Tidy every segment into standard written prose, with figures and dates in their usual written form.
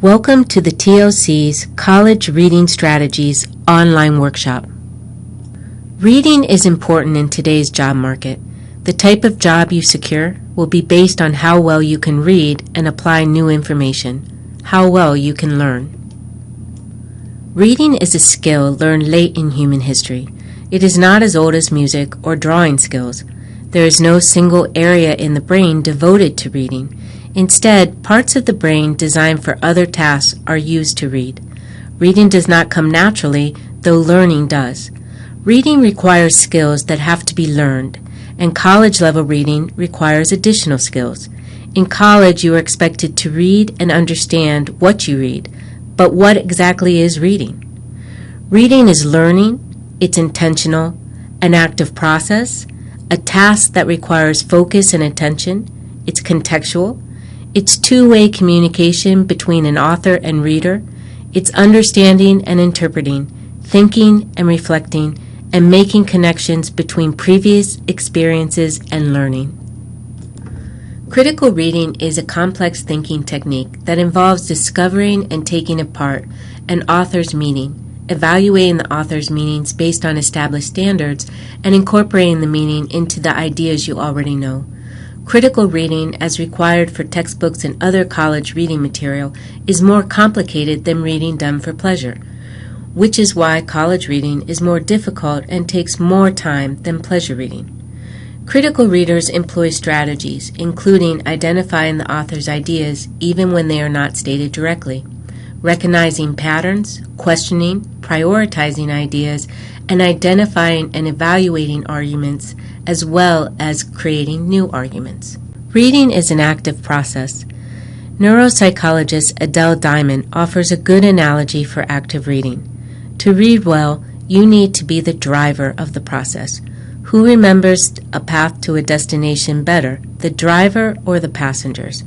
Welcome to the TLC's College Reading Strategies online workshop. Reading is important in today's job market. The type of job you secure will be based on how well you can read and apply new information, how well you can learn. Reading is a skill learned late in human history. It is not as old as music or drawing skills. There is no single area in the brain devoted to reading. Instead, parts of the brain designed for other tasks are used to read. Reading does not come naturally, though learning does. Reading requires skills that have to be learned, and college-level reading requires additional skills. In college, you are expected to read and understand what you read, but what exactly is reading? Reading is learning, it's intentional, an active process, a task that requires focus and attention, it's contextual, it's two-way communication between an author and reader. It's understanding and interpreting, thinking and reflecting, and making connections between previous experiences and learning. Critical reading is a complex thinking technique that involves discovering and taking apart an author's meaning, evaluating the author's meanings based on established standards, and incorporating the meaning into the ideas you already know. Critical reading, as required for textbooks and other college reading material, is more complicated than reading done for pleasure, which is why college reading is more difficult and takes more time than pleasure reading. Critical readers employ strategies, including identifying the author's ideas even when they are not stated directly, recognizing patterns, questioning, prioritizing ideas, and identifying and evaluating arguments, as well as creating new arguments. Reading is an active process. Neuropsychologist Adele Diamond offers a good analogy for active reading. To read well, you need to be the driver of the process. Who remembers a path to a destination better, the driver or the passengers?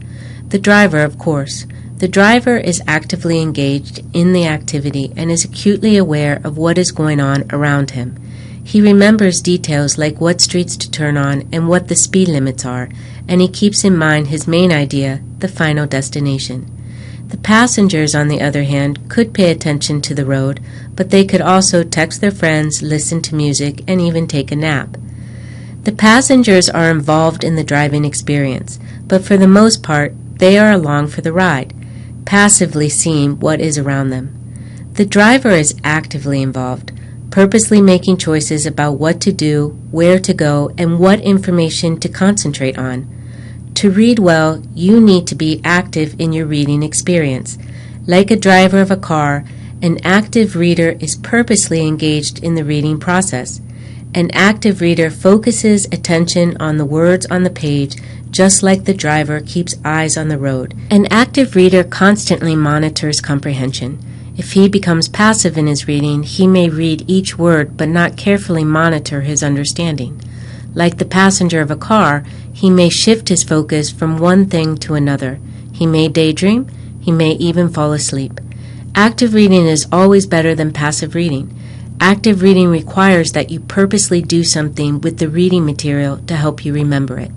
The driver, of course. The driver is actively engaged in the activity and is acutely aware of what is going on around him. He remembers details like what streets to turn on and what the speed limits are, and he keeps in mind his main idea, the final destination. The passengers, on the other hand, could pay attention to the road, but they could also text their friends, listen to music, and even take a nap. The passengers are involved in the driving experience, but for the most part, they are along for the ride, passively seeing what is around them. The driver is actively involved, purposely making choices about what to do, where to go, and what information to concentrate on. To read well, you need to be active in your reading experience. Like a driver of a car, an active reader is purposely engaged in the reading process. An active reader focuses attention on the words on the page, just like the driver keeps eyes on the road. An active reader constantly monitors comprehension. If he becomes passive in his reading, he may read each word but not carefully monitor his understanding. Like the passenger of a car, he may shift his focus from one thing to another. He may daydream. He may even fall asleep. Active reading is always better than passive reading. Active reading requires that you purposely do something with the reading material to help you remember it.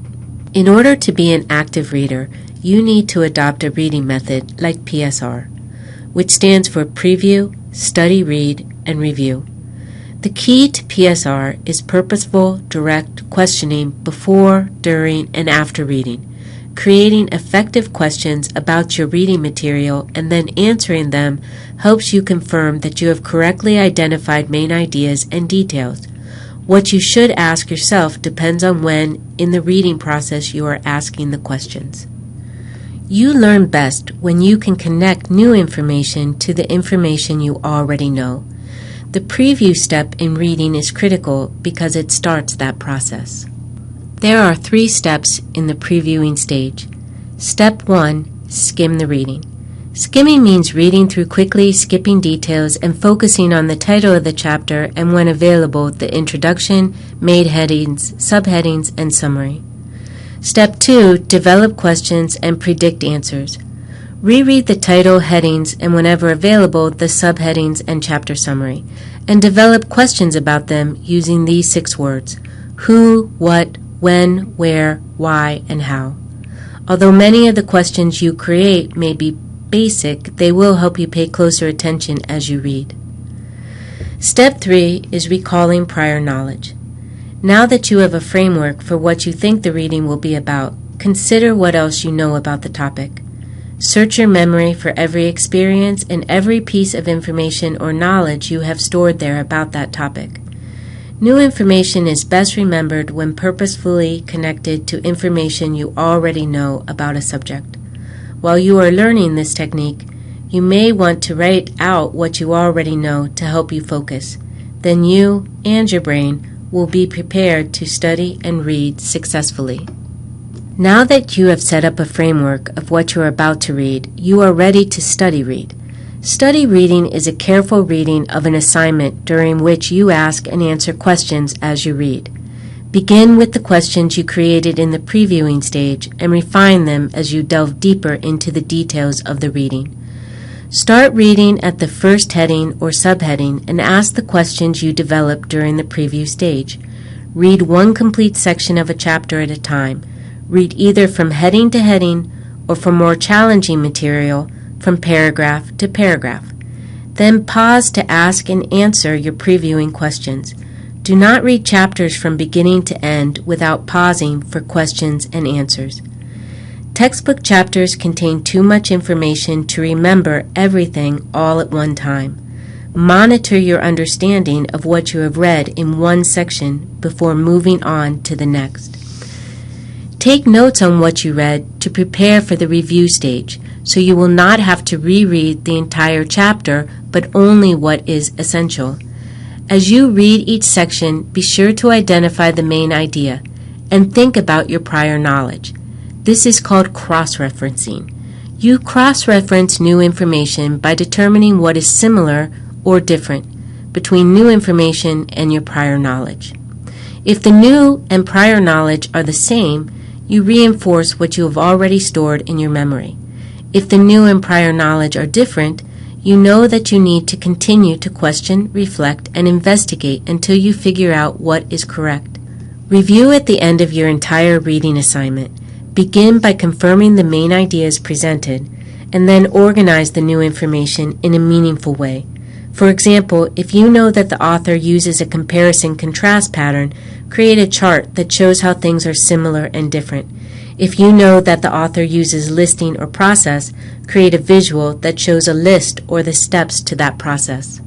In order to be an active reader, you need to adopt a reading method like PSR, which stands for Preview, Study, Read, and Review. The key to PSR is purposeful, direct questioning before, during, and after reading, creating effective questions about your reading material and then answering them helps you confirm that you have correctly identified main ideas and details. What you should ask yourself depends on when in the reading process you are asking the questions. You learn best when you can connect new information to the information you already know. The preview step in reading is critical because it starts that process. There are 3 steps in the previewing stage. Step 1, skim the reading. Skimming means reading through quickly, skipping details, and focusing on the title of the chapter and, when available, the introduction, main headings, subheadings, and summary. Step 2, develop questions and predict answers. Reread the title, headings, and whenever available, the subheadings and chapter summary, and develop questions about them using these 6 words: who, what, when, where, why, and how. Although many of the questions you create may be basic, they will help you pay closer attention as you read. Step 3 is recalling prior knowledge. Now that you have a framework for what you think the reading will be about, consider what else you know about the topic. Search your memory for every experience and every piece of information or knowledge you have stored there about that topic. New information is best remembered when purposefully connected to information you already know about a subject. While you are learning this technique, you may want to write out what you already know to help you focus. Then you and your brain will be prepared to study and read successfully. Now that you have set up a framework of what you are about to read, you are ready to study read. Study reading is a careful reading of an assignment during which you ask and answer questions as you read. Begin with the questions you created in the previewing stage and refine them as you delve deeper into the details of the reading. Start reading at the first heading or subheading and ask the questions you developed during the preview stage. Read one complete section of a chapter at a time. Read either from heading to heading or, for more challenging material, from paragraph to paragraph. Then pause to ask and answer your previewing questions. Do not read chapters from beginning to end without pausing for questions and answers. Textbook chapters contain too much information to remember everything all at one time. Monitor your understanding of what you have read in one section before moving on to the next. Take notes on what you read to prepare for the review stage, so you will not have to reread the entire chapter, but only what is essential. As you read each section, be sure to identify the main idea and think about your prior knowledge. This is called cross-referencing. You cross-reference new information by determining what is similar or different between new information and your prior knowledge. If the new and prior knowledge are the same, you reinforce what you have already stored in your memory. If the new and prior knowledge are different, you know that you need to continue to question, reflect, and investigate until you figure out what is correct. Review at the end of your entire reading assignment. Begin by confirming the main ideas presented, and then organize the new information in a meaningful way. For example, if you know that the author uses a comparison-contrast pattern, create a chart that shows how things are similar and different. If you know that the author uses listing or process, create a visual that shows a list or the steps to that process.